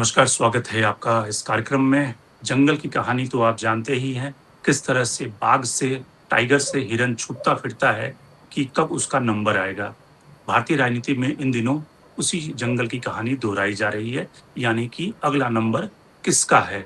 नमस्कार, स्वागत है आपका इस कार्यक्रम में। जंगल की कहानी तो आप जानते ही हैं, किस तरह से बाघ से, टाइगर से हिरन छुपता फिरता है कि कब उसका नंबर आएगा। भारतीय राजनीति में इन दिनों उसी जंगल की कहानी दोहराई जा रही है, यानी कि अगला नंबर किसका है?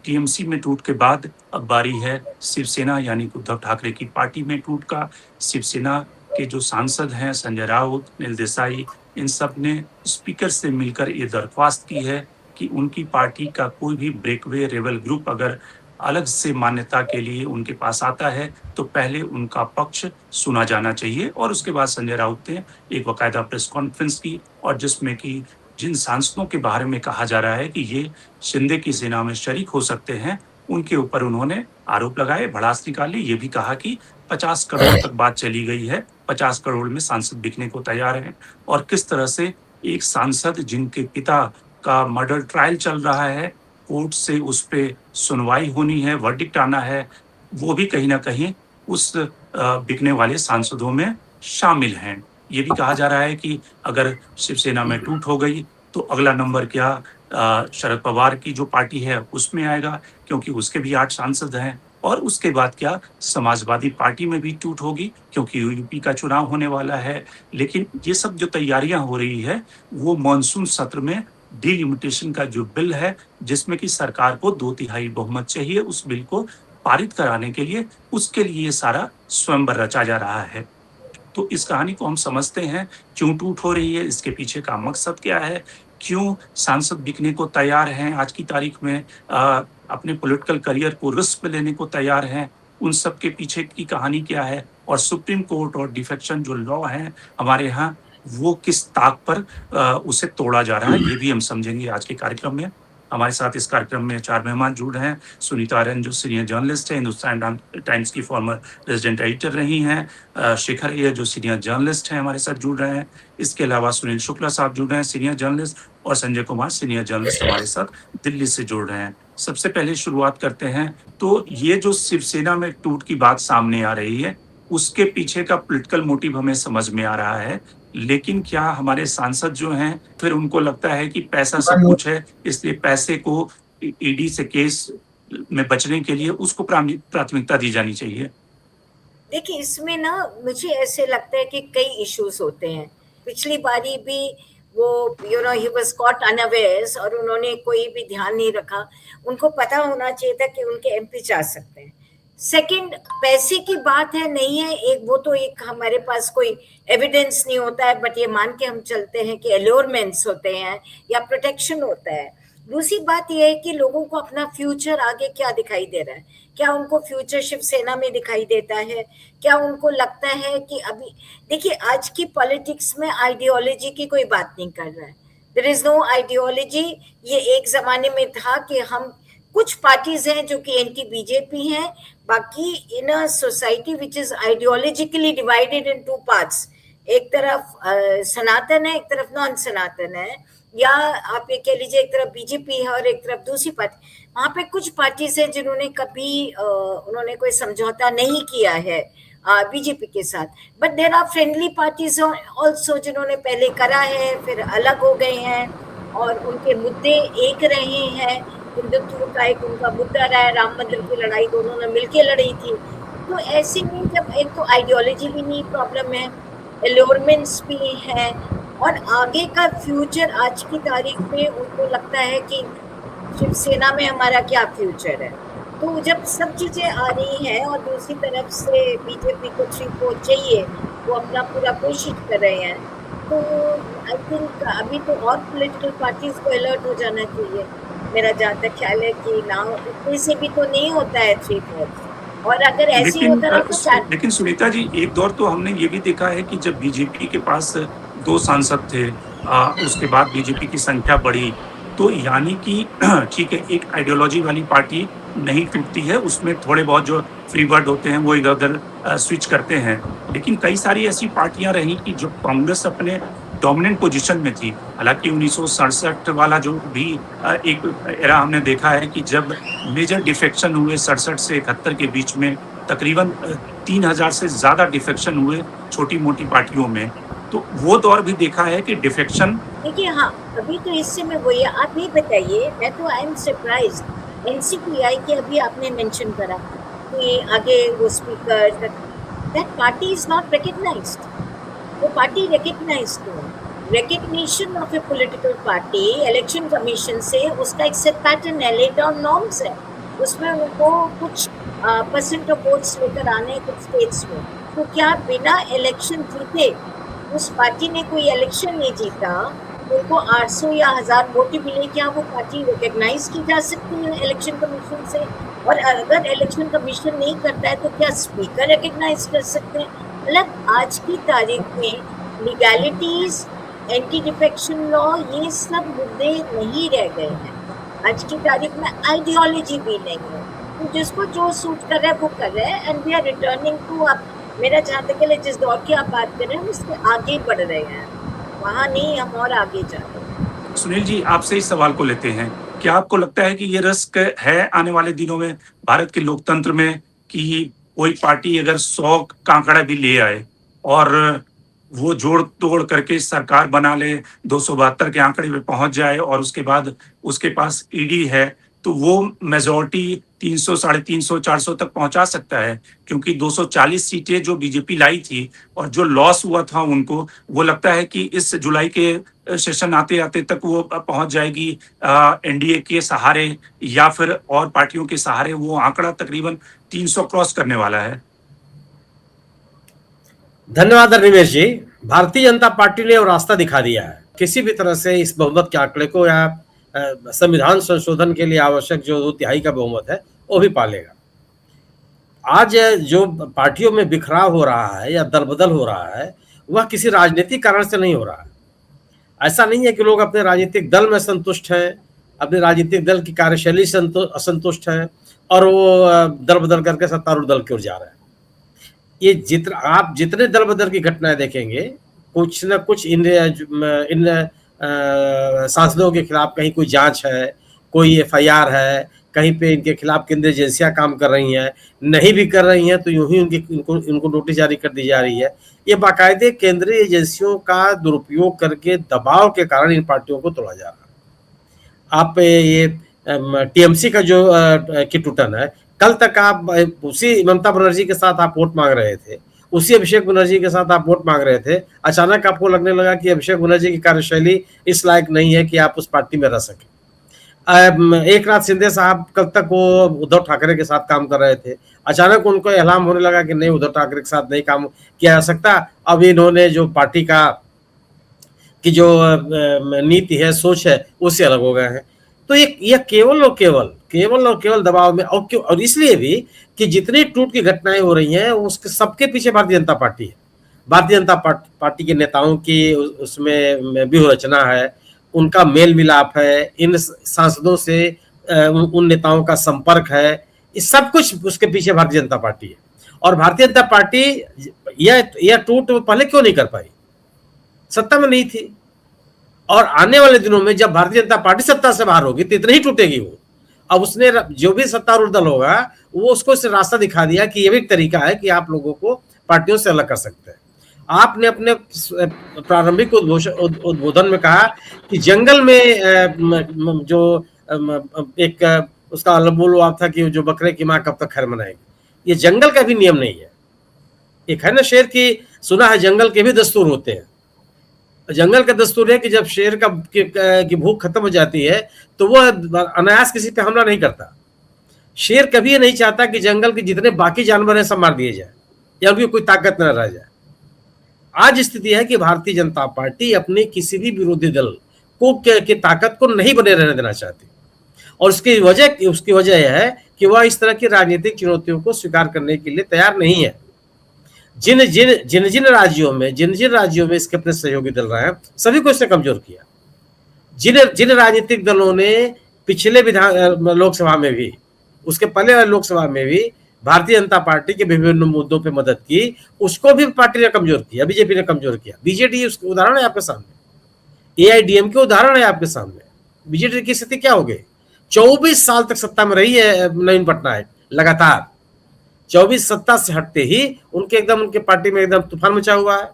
टीएमसी में टूट के बाद अब बारी है शिवसेना यानी कि उद्धव ठाकरे की पार्टी में टूट का। शिवसेना के जो सांसद हैं संजय राउत, अनिल देसाई, इन सब ने स्पीकर से मिलकर ये दरख्वास्त की है कि उनकी पार्टी का कोई भी ब्रेकवे रेबल ग्रुप अगर अलग से मान्यता के लिए उनके पास आता है, तो पहले उनका पक्ष सुना जाना चाहिए। और उसके बाद संजय राउत ने एक बाकायदा प्रेस कॉन्फ्रेंस की और जिसमें कि जिन सांसदों के बारे में कहा जा रहा है कि ये शिंदे की सेना में शरीक हो सकते हैं, उनके ऊपर उन्होंने आरोप लगाए, भड़ास निकाली। ये भी कहा कि 50 करोड़ तक बात चली गई है, 50 करोड़ में सांसद बिकने को तैयार हैं। और किस तरह से एक सांसद जिनके पिता का मर्डर ट्रायल चल रहा है, कोर्ट से उस पे सुनवाई होनी है, वर्डिक्ट आना है, वो भी कहीं न कहीं उस बिकने वाले सांसदों में शामिल हैं। ये भी कहा जा रहा है कि अगर शिवसेना में टूट हो गई, तो अगला नंबर क्या शरद पवार की जो पार्टी है उसमें आएगा, क्योंकि उसके भी 8 सांसद हैं। और उसके बाद क्या समाजवादी पार्टी में भी टूट होगी, क्योंकि यूपी का चुनाव होने वाला है। लेकिन ये सब जो तैयारियां हो रही है, वो मानसून सत्र में डिलिमिटेशन का जो बिल है, जिसमें कि सरकार को 2/3 बहुमत चाहिए उस बिल को पारित कराने के लिए, उसके लिए ये सारा स्वयंवर रचा जा रहा है। तो इस कहानी को हम समझते हैं, क्यों टूट हो रही है, इसके पीछे का मकसद क्या है, क्यों सांसद बिकने को तैयार हैं आज की तारीख में, अपने पॉलिटिकल करियर को रिस्क पे लेने को तैयार हैं, उन सब के पीछे की कहानी क्या है, और सुप्रीम कोर्ट और डिफेक्शन जो लॉ है हमारे यहाँ, वो किस ताक पर उसे तोड़ा जा रहा है, ये भी हम समझेंगे आज के कार्यक्रम में। हमारे साथ इस कार्यक्रम में 4 मेहमान जुड़ रहे हैं। सुनीता आर्यन जो सीनियर जर्नलिस्ट है, हिंदुस्तान टाइम्स की फॉर्मर रेजिडेंट एडिटर रही हैं। शेखर अय्यर जो सीनियर जर्नलिस्ट हैं हमारे साथ जुड़ रहे हैं। इसके अलावा सुनील शुक्ला साहब जुड़ रहे हैं, सीनियर जर्नलिस्ट, और संजय कुमार सीनियर जर्नलिस्ट हमारे साथ दिल्ली से जुड़ रहे हैं। सबसे पहले शुरुआत करते हैं, तो ये जो शिवसेना में टूट की बात सामने आ रही है, उसके पीछे का पॉलिटिकल मोटिव हमें समझ में आ रहा है। लेकिन क्या हमारे सांसद जो हैं, फिर उनको लगता है कि पैसा सब कुछ है, इसलिए पैसे को ईडी से केस में बचने के लिए उसको प्राथमिकता दी जानी चाहिए? देखिए, इसमें ना मुझे ऐसे लगता है कि कई इश्यूज होते हैं। पिछली बारी भी वो ही वाज कॉट अनअवेयर्स और उन्होंने कोई भी ध्यान नहीं रखा। उनको पता होना चाहिए था कि उनके एमपी जा सकते हैं। सेकंड, पैसे की बात है नहीं है, एक वो तो एक हमारे पास कोई एविडेंस नहीं होता है, बट ये मान के हम चलते हैं कि एलोरमेंट्स होते हैं या प्रोटेक्शन होता है। दूसरी बात यह है कि लोगों को अपना फ्यूचर आगे क्या दिखाई दे रहा है, क्या उनको फ्यूचर शिवसेना में दिखाई देता है, क्या उनको लगता है कि अभी देखिए आज की पॉलिटिक्स में आइडियोलॉजी की कोई बात नहीं कर रहा है। There is no ideology. ये एक जमाने में था कि हम कुछ पार्टीज हैं जो कि एंटी बीजेपी हैं, बाकी in a society which is ideologically divided into parts, एक तरफ सनातन है, एक तरफ नॉन सनातन है, या आप ये कह लीजिए एक तरफ बीजेपी है और एक तरफ दूसरी पार्टी। वहां पे कुछ पार्टीज हैं जिन्होंने कभी उन्होंने कोई समझौता नहीं किया है बीजेपी के साथ, but there are friendly parties also जिन्होंने पहले करा है, फिर अलग हो गए हैं और उनके मुद्दे एक रहे हैं। हिंदुत्व का एक उनका मुद्दा रहा है, राम मंदिर की लड़ाई दोनों ने मिलकर लड़ी थी। तो ऐसे में जब एक तो आइडियोलॉजी भी नहीं प्रॉब्लम है, एलोरमेंट्स भी है, और आगे का फ्यूचर आज की तारीख में उनको लगता है कि शिवसेना में हमारा क्या फ्यूचर है। तो जब सब चीजें आ रही हैं और दूसरी तरफ से बीजेपी को 3-4 चाहिए, वो अपना पूरा कोशिश कर रहे हैं, तो आई थिंक अभी तो और पॉलिटिकल पार्टीज को अलर्ट हो जाना चाहिए। मेरा जहाँ तक ख्याल है कि ना इतने से भी तो नहीं होता है 3-4, और अगर ऐसे ही होता रहा तो लेकिन सुनीता जी, एक दौर तो हमने ये भी देखा है कि जब बीजेपी के पास 2 सांसद थे, उसके बाद बीजेपी की संख्या बढ़ी, तो यानी कि ठीक है, एक आइडियोलॉजी वाली पार्टी नहीं टूटती है, उसमें थोड़े बहुत जो फ्री बर्ड होते हैं वो इधर-उधर स्विच करते हैं। लेकिन कई सारी ऐसी पार्टियां रही कि जो कांग्रेस अपने डोमिनेंट पोजीशन में थी। हालांकि 1967 वाला जो भी एक एरा हमने देखा है कि जब मेजर डिफेक्शन हुए 67 से 71 के बीच में, तकरीबन 3000 से ज्यादा डिफेक्शन हुए छोटी मोटी पार्टियों में। तो वो दौर भी देखा है कि डिफेक्शन। देखिए हाँ, अभी तो इससे में वही आप ये बताइए, मैं तो आई एम सरप्राइज्ड एनसीपीआई के अभी आपने मेंशन करा कि आगे वो speaker that party is not recognised. वो पार्टी रिकॉग्नाइज्ड नहीं है। Recognition of a political party election commission से उसका एक सेट पैटर्न है, लेड डाउन नॉर्म्स है, उसमें उनको कुछ परसेंट ऑफ वोट्स लेकर आने कुछ स्टेट्स में। तो क्या बिना इलेक्शन जीते उस पार्टी ने कोई इलेक्शन नहीं जीता, उनको 800 या 1000 वोट मिले, क्या वो पार्टी रिकॉग्नाइज की जा सकती है इलेक्शन कमीशन से? और अगर इलेक्शन कमीशन नहीं करता है तो क्या स्पीकर रिकॉग्नाइज कर सकते हैं? मतलब आज की तारीख में लीगैलिटीज, एंटी डिफेक्शन लॉ, ये सब मुद्दे नहीं रह गए हैं। आज की तारीख में आइडियोलॉजी भी नहीं है, तो जिसको जो सूट कर रहा है वो कर रहा है। And we are returning to, आप मेरा जहाँ तक है जिस दौर की आप बात कर रहे हैं उसके आगे बढ़ रहे हैं, वहां नहीं, हम और आगे जा रहे हैं। सुनील जी, आपसे इस सवाल को लेते हैं, क्या आपको लगता है कि ये रिस्क है आने वाले दिनों में भारत के लोकतंत्र में कि कोई पार्टी अगर 100 का आंकड़ा भी ले आए और वो जोड़ तोड़ करके सरकार बना ले, 272 के आंकड़े पे पहुंच जाए और उसके बाद उसके पास ईडी है, तो वो मेजोरिटी 300, 350, 400 तक पहुंचा सकता है? क्योंकि 240 सीटें जो बीजेपी लाई थी और जो लॉस हुआ था उनको, वो लगता है कि इस जुलाई के सेशन आते आते तक वो पहुंच जाएगी एनडीए के सहारे, या फिर और पार्टियों के सहारे वो आंकड़ा तकरीबन 300 क्रॉस करने वाला है। धन्यवाद रविवेश जी। भारतीय जनता पार्टी ने वो रास्ता दिखा दिया है। किसी भी तरह से इस बहुमत के आंकड़े को या संविधान संशोधन के लिए आवश्यक जो 2/3 का बहुमत है वो भी पालेगा। आज जो पार्टियों में बिखराव हो रहा है या दलबदल हो रहा है वह किसी राजनीतिक कारण से नहीं हो रहा है। ऐसा नहीं है कि लोग अपने राजनीतिक दल में संतुष्ट हैं, अपने राजनीतिक दल की कार्यशैली से असंतुष्ट हैं और वो दल बदल करके सत्तारूढ़ दल की ओर जा रहे हैं। ये आप जितने दल बदल की घटनाएं देखेंगे, कुछ न कुछ इन सांसदों के खिलाफ कहीं कोई जांच है, कोई एफआईआर है, कहीं पे इनके खिलाफ केंद्रीय एजेंसियां काम कर रही हैं, नहीं भी कर रही हैं तो यूं ही इनको नोटिस जारी कर दी जा रही है। ये बाकायदे केंद्रीय एजेंसियों का दुरुपयोग करके दबाव के कारण इन पार्टियों को तोड़ा जा रहा है। आप ये टीएमसी का जो की टूटन है, कल तक आप उसी ममता बनर्जी के साथ आप वोट मांग रहे थे, उसी अभिषेक बनर्जी के साथ आप वोट मांग रहे थे, अचानक आपको लगने लगा कि अभिषेक बनर्जी की कार्यशैली इस लायक नहीं है कि आप उस पार्टी में रह सके। एकनाथ शिंदे साहब कल तक वो उद्धव ठाकरे के साथ काम कर रहे थे, अचानक उनको एलान होने लगा कि नहीं, उद्धव ठाकरे के साथ नहीं काम किया जा सकता। अब इन्होंने जो पार्टी का की जो नीति है, सोच है, उससे अलग हो गए हैं। तो ये केवल और केवल दबाव में, और क्यों, और इसलिए भी कि जितनी टूट की घटनाएं हो रही हैं उसके सबके पीछे भारतीय जनता पार्टी है। भारतीय जनता पार्टी के नेताओं की उसमें व्यूहरचना है, उनका मेल मिलाप है, इन सांसदों से उन नेताओं का संपर्क है, ये सब कुछ उसके पीछे भारतीय जनता पार्टी है। और भारतीय जनता पार्टी यह टूट पहले क्यों नहीं कर पाई? सत्ता में नहीं थी, और आने वाले दिनों में जब भारतीय जनता पार्टी सत्ता से बाहर होगी तो इतनी ही टूटेगी वो। अब उसने जो भी सत्तारूढ़ दल होगा वो उसको इस रास्ता दिखा दिया कि ये भी एक तरीका है कि आप लोगों को पार्टियों से अलग कर सकते हैं। आपने अपने प्रारंभिक उद्बोधन में कहा कि जंगल में जो एक उसका बोल हुआ था कि जो बकरे की माँ कब तक खैर मनाएगी। ये जंगल का भी नियम नहीं है। एक है ना शेर की, सुना है जंगल के भी दस्तूर होते हैं। जंगल का दस्तूर है कि जब शेर की भूख खत्म हो जाती है तो वह अनायास किसी पे हमला नहीं करता। शेर कभी ये नहीं चाहता कि जंगल के जितने बाकी जानवर हैं सब मार दिए जाए या उनकी कोई ताकत न रह जाए। आज स्थिति है कि भारतीय जनता पार्टी अपने किसी भी विरोधी दल को की ताकत को नहीं बने रहने देना चाहती, और उसकी वजह यह है कि वह इस तरह की राजनीतिक चुनौतियों को स्वीकार करने के लिए तैयार नहीं है। जिन राज्यों में इसके अपने सहयोगी दल रहे हैं सभी को इसने कमजोर किया। जिन राजनीतिक दलों ने पिछले लोकसभा में भी, उसके पहले वाले लोकसभा में भी भारतीय जनता पार्टी के विभिन्न मुद्दों पे मदद की, उसको भी पार्टी ने कमजोर किया, बीजेपी ने कमजोर किया। बीजेडी उसके उदाहरण है आपके सामने, एआईडीएम के उदाहरण है आपके सामने। बीजेडी की स्थिति क्या हो गई? 24 साल तक सत्ता में रही है नवीन पटनायक लगातार, 24 सत्ता से हटते ही उनके पार्टी में एकदम तूफान मचा हुआ है।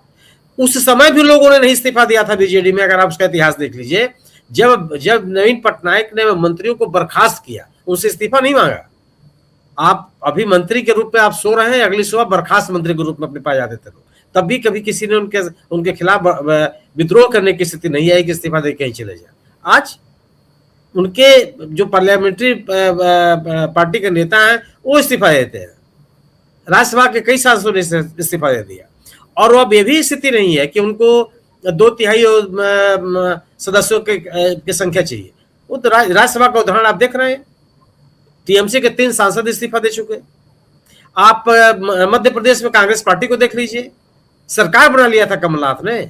उस समय भी लोगों ने नहीं इस्तीफा दिया था बीजेडी में, अगर आप उसका इतिहास देख लीजिए। जब जब नवीन पटनायक ने मंत्रियों को बर्खास्त किया, उनसे इस्तीफा नहीं मांगा। आप अभी मंत्री के रूप में आप सो रहे हैं, अगली सुबह बर्खास्त मंत्री के रूप में अपने पाए जाते थे लोग। तब भी कभी किसी ने उनके खिलाफ विद्रोह करने की स्थिति नहीं आई कि इस्तीफा दे कहीं चले जाए। आज उनके जो पार्लियामेंट्री पार्टी के नेता हैं वो इस्तीफा देते हैं। राज्यसभा के कई सांसदों ने इस्तीफा दे दिया, और अब ये भी स्थिति नहीं है कि उनको 2/3 सदस्यों की संख्या चाहिए। वो तो राज्यसभा का उदाहरण आप देख रहे हैं, टीएमसी के 3 सांसद इस्तीफा दे चुके। आप मध्य प्रदेश में कांग्रेस पार्टी को देख लीजिए, सरकार बना लिया था कमलनाथ ने,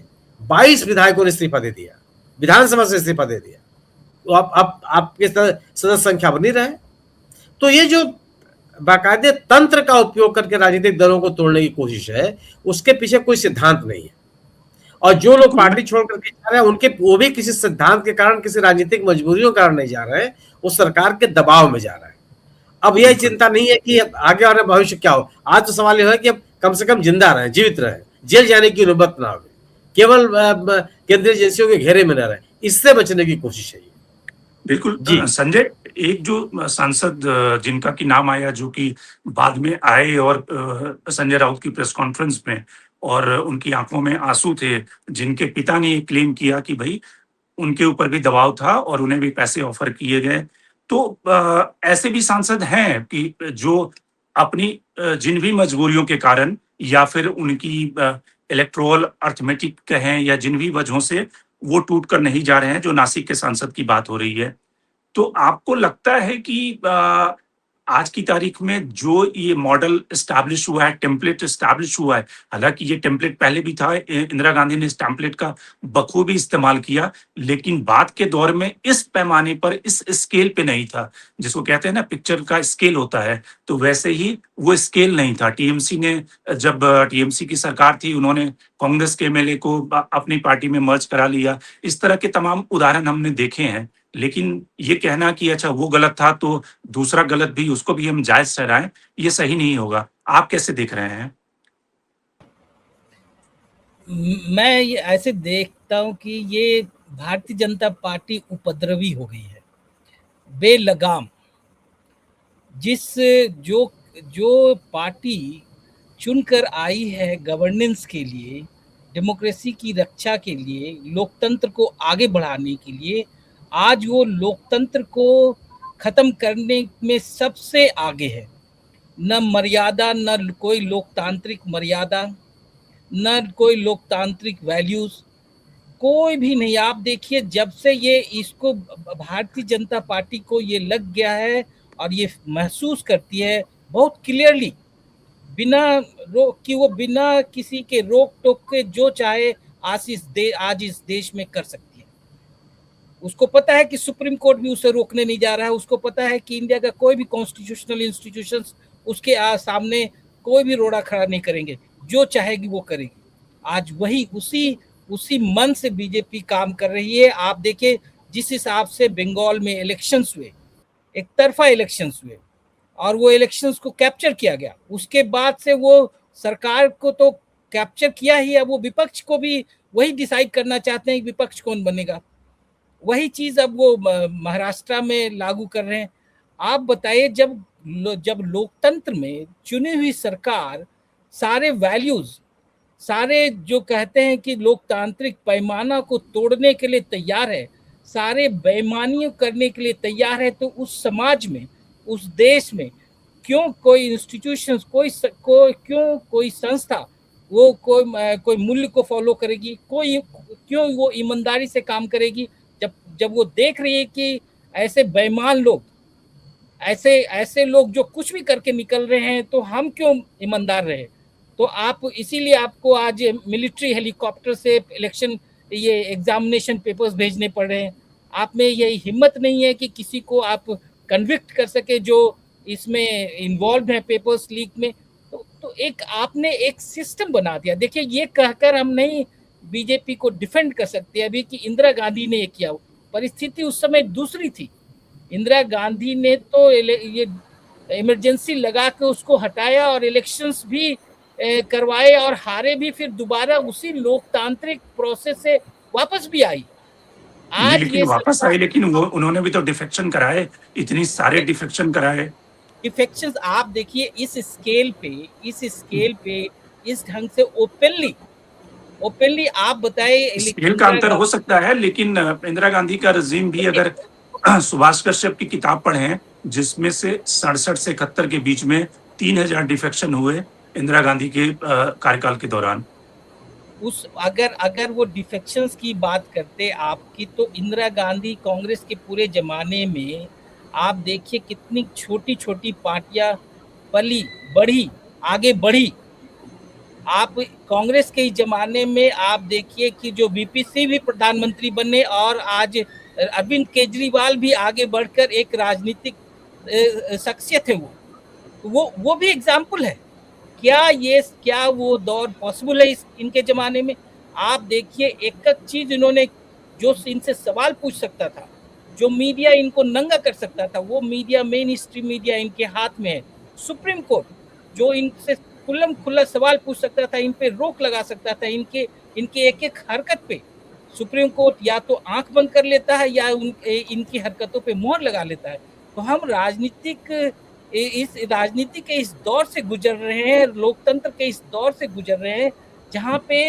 22 विधायकों ने इस्तीफा दे दिया, विधानसभा से इस्तीफा दे दिया। तो अब आपके सदस्य संख्या बनी रहे। तो ये जो बाकायदे तंत्र का उपयोग करके राजनीतिक दलों को तोड़ने की कोशिश है, उसके पीछे कोई सिद्धांत नहीं है। और जो लोग पार्टी छोड़ करके जा रहे हैं, उनके वो भी किसी सिद्धांत के कारण, किसी राजनीतिक मजबूरियों के कारण नहीं जा रहे हैं, वो सरकार के दबाव में जा रहे हैं। अब यह चिंता नहीं है कि आगे वाले भविष्य क्या हो। आज तो सवाल यह है कि अब कम से कम जिंदा रहे, जीवित रहे, जेल जाने की नौबत ना हो, केवल केंद्रीय एजेंसियों के घेरे में न रहे, इससे बचने की कोशिश है। बिल्कुल संजय, एक जो सांसद जिनका की नाम आया, जो कि बाद में आए और संजय राउत की प्रेस कॉन्फ्रेंस में, और उनकी आंखों में आंसू थे, जिनके पिता ने ये क्लेम किया कि भाई उनके ऊपर भी दबाव था और उन्हें भी पैसे ऑफर किए गए। तो ऐसे भी सांसद हैं कि जो अपनी जिन भी मजबूरियों के कारण, या फिर उनकी इलेक्टोरल अर्थमेटिक कहें, या जिन भी वजहों से वो टूट कर नहीं जा रहे हैं, जो नासिक के सांसद की बात हो रही है। तो आपको लगता है कि आज की तारीख में जो ये मॉडल एस्टैब्लिश हुआ है, टेम्पलेट एस्टैब्लिश हुआ है, हालांकि ये टेम्पलेट पहले भी था, इंदिरा गांधी ने इस टेम्पलेट का बखूबी इस्तेमाल किया, लेकिन बाद के दौर में इस पैमाने पर, इस स्केल पे नहीं था। जिसको कहते हैं ना, पिक्चर का स्केल होता है, तो वैसे ही वो स्केल नहीं था। टीएमसी ने, जब टीएमसी की सरकार थी, उन्होंने कांग्रेस के एमएलए को अपनी पार्टी में मर्ज करा लिया। इस तरह के तमाम उदाहरण हमने देखे हैं। लेकिन ये कहना कि अच्छा वो गलत था तो दूसरा गलत भी, उसको भी हम जायज ठहराएं, ये सही नहीं होगा। आप कैसे देख रहे हैं? मैं ये ऐसे देखता हूं कि ये भारतीय जनता पार्टी उपद्रवी हो गई है, बेलगाम। जो जो पार्टी चुनकर आई है गवर्नेंस के लिए, डेमोक्रेसी की रक्षा के लिए, लोकतंत्र को आगे बढ़ाने के लिए, आज वो लोकतंत्र को खत्म करने में सबसे आगे है। न मर्यादा, न कोई लोकतांत्रिक मर्यादा, न कोई लोकतांत्रिक वैल्यूज, कोई भी नहीं। आप देखिए, जब से ये इसको भारतीय जनता पार्टी को ये लग गया है और ये महसूस करती है बहुत क्लियरली, बिना किसी के रोक टोक के जो चाहे आज इस देश में कर सकती है। उसको पता है कि सुप्रीम कोर्ट भी उसे रोकने नहीं जा रहा है। उसको पता है कि इंडिया का कोई भी कॉन्स्टिट्यूशनल इंस्टीट्यूशंस उसके सामने कोई भी रोड़ा खड़ा नहीं करेंगे, जो चाहेगी वो करेगी। आज वही उसी मन से बीजेपी काम कर रही है। आप देखिए, जिस हिसाब से बंगाल में इलेक्शंस हुए, एक तरफा इलेक्शंस हुए, और वो इलेक्शंस को कैप्चर किया गया, उसके बाद से वो सरकार को तो कैप्चर किया ही, अब वो विपक्ष को भी वही डिसाइड करना चाहते हैं कि विपक्ष कौन बनेगा। वही चीज अब वो महाराष्ट्र में लागू कर रहे हैं। आप बताइए, जब लोकतंत्र में चुनी हुई सरकार सारे वैल्यूज, सारे जो कहते हैं कि लोकतांत्रिक पैमाना को तोड़ने के लिए तैयार है, सारे बेईमानियों करने के लिए तैयार है, तो उस समाज में, उस देश में क्यों कोई इंस्टीट्यूशंस, क्यों कोई संस्था वो कोई मूल्य को फॉलो करेगी? क्यों वो ईमानदारी से काम करेगी? जब वो देख रही है कि ऐसे बेईमान लोग, ऐसे लोग जो कुछ भी करके निकल रहे हैं, तो हम क्यों ईमानदार रहे? तो इसीलिए आपको आज मिलिट्री हेलीकॉप्टर से इलेक्शन, ये एग्जामिनेशन पेपर्स भेजने पड़ रहे हैं। आप में यही हिम्मत नहीं है कि किसी को आप कन्विक्ट कर सके जो इसमें इन्वॉल्व है पेपर्स लीक में। तो आपने एक सिस्टम बना दिया। देखिए, ये कहकर हम नहीं बीजेपी को डिफेंड कर सकते अभी कि इंदिरा गांधी ने ये किया। परिस्थिति उस समय दूसरी थी। इंदिरा गांधी ने तो ये इमरजेंसी लगा के उसको हटाया और इलेक्शंस भी करवाए और हारे भी, फिर दोबारा उसी लोकतांत्रिक प्रोसेस से वापस भी आई। जी, आज लेकिन ये वापस सरकार आई, लेकिन वो उन्होंने भी तो डिफेक्शन कराए, इतनी सारे डिफेक्शन कराए। डिफेक्शंस आप देखिए इस स्केल पे इस ढंग से ओपनली आप बताए स्केल का इंदिरा अंतर हो गांधी सकता है, लेकिन इंदिरा गांधी का रजीम भी अगर सुभाष कश्यप की किताब पढ़ें, जिसमें से 67 से 71 के बीच में 3000 डिफेक्शन हुए इंदिरा गांधी के कार्यकाल के दौरान। उस अगर अगर वो डिफेक्शंस की बात करते आपकी, तो इंदिरा गांधी कांग्रेस के पूरे जमाने में आप देखिए कितनी छोटी छोटी पार्टियां पली बढ़ी, आगे बढ़ी। आप कांग्रेस के जमाने में आप देखिए कि जो वीपी सिंह भी प्रधानमंत्री बने और आज अरविंद केजरीवाल भी आगे बढ़कर एक राजनीतिक शख्सियत है। वो भी एग्जाम्पल है। क्या वो दौर पॉसिबल है इनके जमाने में? आप देखिए एक एक चीज इन्होंने, जो इनसे सवाल पूछ सकता था, जो मीडिया इनको नंगा कर सकता था, वो मीडिया, मेन स्ट्रीम मीडिया इनके हाथ में है। सुप्रीम कोर्ट जो इनसे खुल्लम खुल्ला सवाल पूछ सकता था, इन पे रोक लगा सकता था, इनके एक एक हरकत पे सुप्रीम कोर्ट या तो आंख बंद कर लेता है या इनकी हरकतों पे मोहर लगा लेता है। तो हम इस राजनीति के इस दौर से गुजर रहे हैं, लोकतंत्र के इस दौर से गुजर रहे हैं, जहाँ पे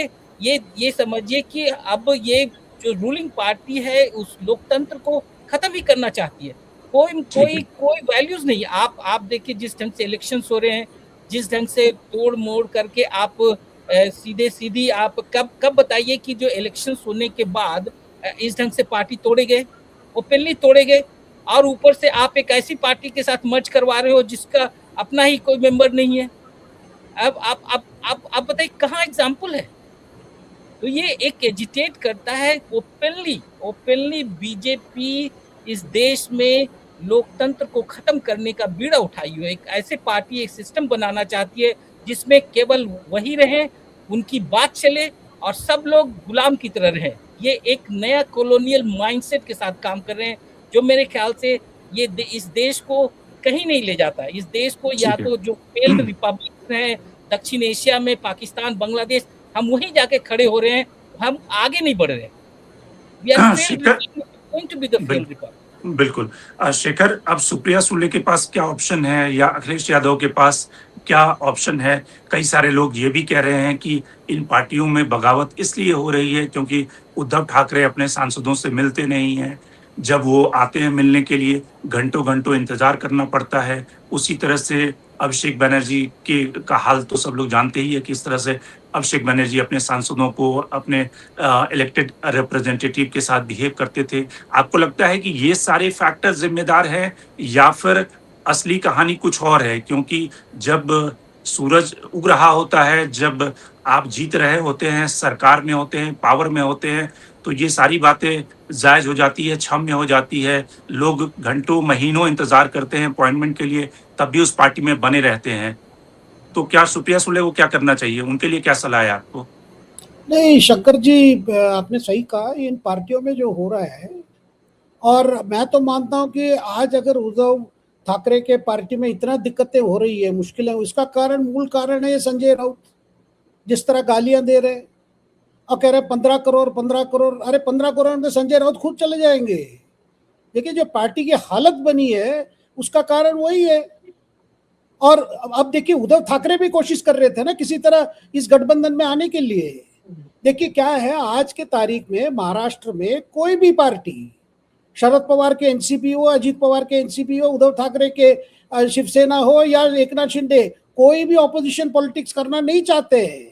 ये समझिए कि अब ये जो रूलिंग पार्टी है उस लोकतंत्र को खत्म ही करना चाहती है। कोई ठीक कोई है। कोई वैल्यूज नहीं। आप देखिए जिस ढंग से इलेक्शंस हो रहे हैं, जिस ढंग से तोड़ मोड़ करके आप सीधे सीधी आप कब बताइए कि जो इलेक्शंस होने के बाद इस ढंग से पार्टी तोड़े गए, ओपनली तोड़े गए, और ऊपर से आप एक ऐसी पार्टी के साथ मर्ज करवा रहे हो जिसका अपना ही कोई मेंबर नहीं है। अब आप बताइए कहाँ एग्जाम्पल है? तो ये एक एजिटेट करता है ओपनली बीजेपी इस देश में लोकतंत्र को खत्म करने का बीड़ा उठाई हुई है। एक ऐसे पार्टी, एक सिस्टम बनाना चाहती है जिसमें केवल वही रहे, उनकी बात चले और सब लोग गुलाम की तरह रहें। ये एक नया कॉलोनियल माइंडसेट के साथ काम कर रहे हैं, जो मेरे ख्याल से इस देश को कहीं नहीं ले जाता है। इस देश को या ठीक है। तो जो फेल्ड रिपब्लिक है दक्षिण एशिया में, पाकिस्तान, बांग्लादेश, हम वहीं जाके खड़े हो रहे हैं, हम आगे नहीं बढ़ रहे हैं। We are failed Shekhar, republic, going to be the bill, failed republic. बिल्कुल। शेखर, अब सुप्रिया सुले के पास क्या ऑप्शन है, या अखिलेश यादव के पास क्या ऑप्शन है? कई सारे लोग ये भी कह रहे हैं कि इन पार्टियों में बगावत इसलिए हो रही है क्योंकि उद्धव ठाकरे अपने सांसदों से मिलते नहीं हैं। जब वो आते हैं मिलने के लिए, घंटों घंटों इंतजार करना पड़ता है। उसी तरह से अभिषेक बनर्जी के का हाल तो सब लोग जानते ही है, किस तरह से अभिषेक बनर्जी अपने सांसदों को अपने इलेक्टेड रिप्रेजेंटेटिव के साथ बिहेव करते थे। आपको लगता है कि ये सारे फैक्टर जिम्मेदार हैं, या फिर असली कहानी कुछ और है? क्योंकि जब सूरज उग रहा होता है, जब आप जीत रहे होते हैं, सरकार में होते हैं, पावर में होते हैं, तो ये सारी बातें जायज़ हो जाती है, क्षम्य हो जाती है। लोग घंटों, महीनों इंतज़ार करते हैं अपॉइंटमेंट के लिए, तब भी उस पार्टी में बने रहते हैं। तो क्या सुप्रिया सुले को क्या करना चाहिए? उनके लिए क्या सलाह है आपको? नहीं शंकर जी, आपने सही कहा, इन पार्टियों में जो हो रहा है, और मैं तो मानता हूं कि आज अगर उद्धव ठाकरे के पार्टी में इतना दिक्कतें हो रही है, मुश्किलें, उसका कारण, मूल कारण है संजय राउत। जिस तरह गालियां दे रहे और कह रहे 15 करोड़ 15 करोड़, अरे 15 करोड़ में संजय राउत खुद चले जाएंगे। देखिए जो पार्टी की हालत बनी है उसका कारण वही है। और अब देखिए उद्धव ठाकरे भी कोशिश कर रहे थे ना किसी तरह इस गठबंधन में आने के लिए। देखिए क्या है, आज के तारीख में महाराष्ट्र में कोई भी पार्टी, शरद पवार के एनसीपी हो, अजीत पवार के एनसीपी हो, उद्धव ठाकरे के शिवसेना हो या एकनाथ शिंदे, कोई भी ऑपोजिशन पॉलिटिक्स करना नहीं चाहते हैं।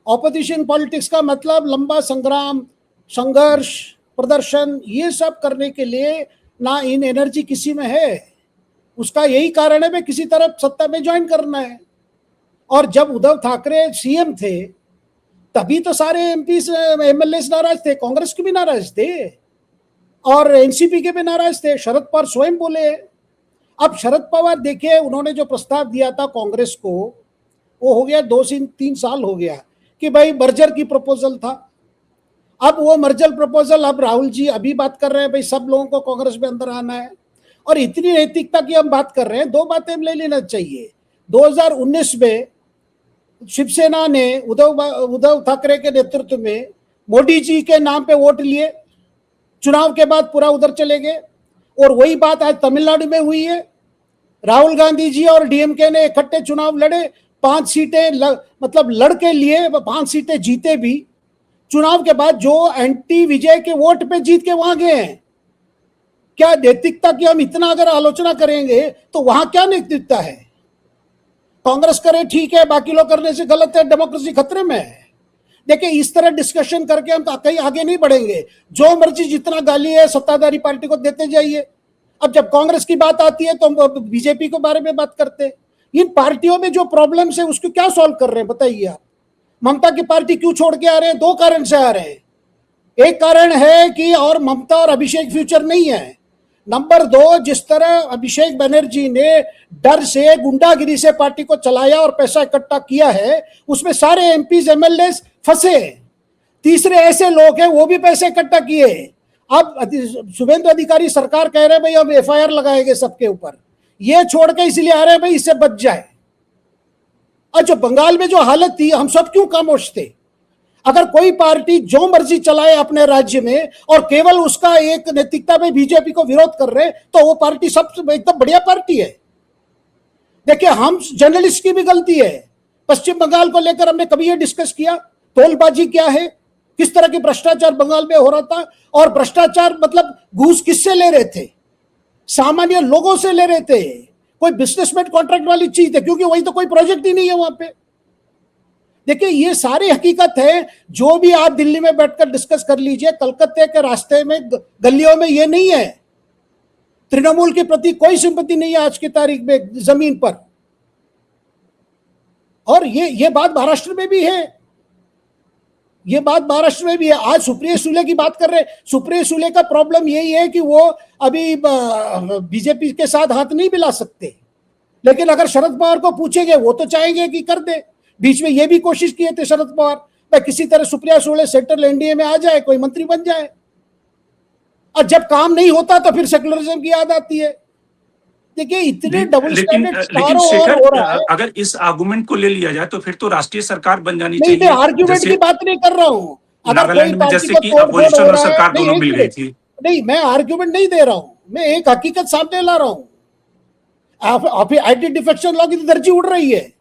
ऑपोजिशन पॉलिटिक्स का मतलब लंबा संग्राम, संघर्ष, प्रदर्शन, ये सब करने के लिए ना इन एनर्जी किसी में है। उसका यही कारण है भाई किसी तरह सत्ता में ज्वाइन करना है। और जब उद्धव ठाकरे सीएम थे तभी तो सारे एमपी एमएलए नाराज थे, कांग्रेस के भी नाराज थे और एनसीपी के भी नाराज थे। शरद पवार स्वयं बोले। अब शरद पवार देखिए, उन्होंने जो प्रस्ताव दिया था कांग्रेस को, वो हो गया 2 से 3 साल हो गया कि भाई मर्जर की प्रपोजल था। अब वो मर्जर प्रपोजल, अब राहुल जी अभी बात कर रहे हैं भाई सब लोगों को कांग्रेस में अंदर आना है। और इतनी नैतिकता की हम बात कर रहे हैं, 2 बातें ले लेना चाहिए। 2019 में शिवसेना ने उद्धव ठाकरे के नेतृत्व में मोदी जी के नाम पे वोट लिए, चुनाव के बाद पूरा उधर चले गए। और वही बात आज तमिलनाडु में हुई है। राहुल गांधी जी और डीएमके ने इकट्ठे चुनाव लड़े, 5 सीटें मतलब लड़के लिए, 5 सीटें जीते भी। चुनाव के बाद जो एंटी विजय के वोट पे जीत के वहां गए हैं। क्या नैतिकता की हम इतना अगर आलोचना करेंगे तो वहां क्या नैतिकता है? कांग्रेस करे ठीक है, बाकी लोग करने से गलत है, डेमोक्रेसी खतरे में है। देखिए, इस तरह डिस्कशन करके हम कहीं आगे नहीं बढ़ेंगे। जो मर्जी जितना गाली है सत्ताधारी पार्टी को देते जाइए। अब जब कांग्रेस की बात आती है तो हम बीजेपी के बारे में बात करते हैं। इन पार्टियों में जो प्रॉब्लम्स है उसको क्या सॉल्व कर रहे हैं बताइए आप। ममता की पार्टी क्यों छोड़ के आ रहे हैं? 2 कारण से आ रहे हैं। एक कारण है कि और ममता और अभिषेक फ्यूचर नहीं है। नंबर 2, जिस तरह अभिषेक बनर्जी ने डर से, गुंडागिरी से पार्टी को चलाया और पैसा इकट्ठा किया है, उसमें सारे एमपीज एमएलए फंसे। तीसरे ऐसे लोग हैं वो भी पैसे इकट्ठा किए। अब शुभेंदु अधिकारी सरकार कह रहे हैं भाई अब एफआईआर लगाएंगे सबके ऊपर, ये छोड़ के इसलिए आ रहे हैं भाई इससे बच जाए। अच्छा, बंगाल में जो हालत थी हम सब क्यों खामोश थे? अगर कोई पार्टी जो मर्जी चलाए अपने राज्य में और केवल उसका एक नैतिकता में बीजेपी को विरोध कर रहे तो वो पार्टी सबसे एकदम बढ़िया पार्टी है। देखिए, हम जर्नलिस्ट की भी गलती है। पश्चिम बंगाल को लेकर हमने कभी ये डिस्कस किया तोलबाजी क्या है, किस तरह की भ्रष्टाचार बंगाल में हो रहा था? और भ्रष्टाचार मतलब घूस किससे ले रहे थे? सामान्य लोगों से ले रहे थे। कोई बिजनेसमैन कॉन्ट्रैक्ट वाली चीज है, क्योंकि वही तो कोई प्रोजेक्ट ही नहीं है वहां पे। देखिए, ये सारी हकीकत है। जो भी आप दिल्ली में बैठकर डिस्कस कर लीजिए, कलकत्ते के रास्ते में गलियों में ये नहीं है। तृणमूल के प्रति कोई सिंपैथी नहीं है आज की तारीख में जमीन पर। और ये बात महाराष्ट्र में भी है। ये बात महाराष्ट्र में भी है। आज सुप्रिया सुले की बात कर रहे हैं। सुप्रिया सुले का प्रॉब्लम यही है कि वो अभी बीजेपी के साथ हाथ नहीं मिला सकते, लेकिन अगर शरद पवार को पूछेंगे वो तो चाहेंगे कि कर दे। बीच में ये भी कोशिश किए थे शरद पवार, भाई किसी तरह सुप्रिया सुले सेंट्रल एनडीए में आ जाए, कोई मंत्री बन जाए। और जब काम नहीं होता तो फिर सेकुलरिज्म की याद आती है। देखिए, इतने डबल लेकिन शेखर, अगर इस आर्गुमेंट को ले लिया जाए तो फिर तो राष्ट्रीय सरकार बन जानी चाहिए। मैं आर्गुमेंट की बात नहीं कर रहा हूँ। नागालैंड में जैसे कि अपोजिशन और सरकार दोनों मिल गई थी। नहीं, मैं आर्गुमेंट नहीं दे रहा हूँ, मैं एक हकीकत सामने ला रहा हूँ। एंटी डिफेक्शन लॉ की तो दर्जी उड़ रही है,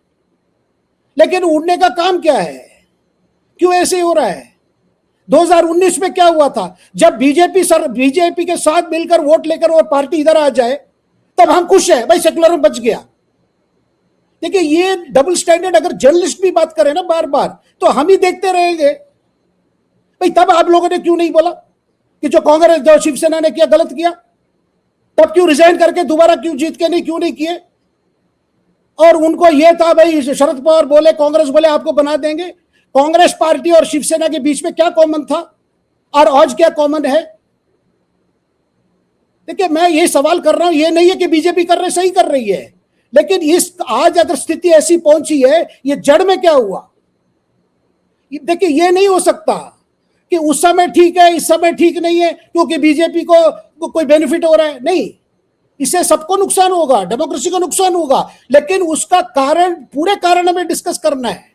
लेकिन उड़ने का काम क्या है? क्यों ऐसे हो रहा है? 2019 में क्या हुआ था? जब बीजेपी के साथ मिलकर वोट लेकर वो पार्टी इधर आ जाए तब हम खुश हैं, भाई सेकुलर बच गया। देखिए, ये डबल स्टैंडर्ड अगर जर्नलिस्ट भी बात करें ना बार बार तो हम ही देखते रहेंगे। भाई तब आप लोगों ने क्यों नहीं बोला कि जो कांग्रेस, जो शिवसेना ने किया गलत किया? तब क्यों रिजाइन करके दोबारा क्यों जीत के क्यों नहीं किए? और उनको यह था भाई शरद पवार बोले, कांग्रेस बोले आपको बना देंगे। कांग्रेस पार्टी और शिवसेना के बीच में क्या कॉमन था और आज क्या कॉमन है? देखिए, मैं ये सवाल कर रहा हूं, ये नहीं है कि बीजेपी कर रहे सही कर रही है, लेकिन इस आज अगर स्थिति ऐसी पहुंची है, ये जड़ में क्या हुआ? देखिए, ये नहीं हो सकता कि उस समय ठीक है इस समय ठीक नहीं है क्योंकि बीजेपी को कोई बेनिफिट हो रहा है। नहीं, इससे सबको नुकसान होगा, डेमोक्रेसी को नुकसान होगा, लेकिन उसका कारण, पूरे कारण हमें डिस्कस करना है।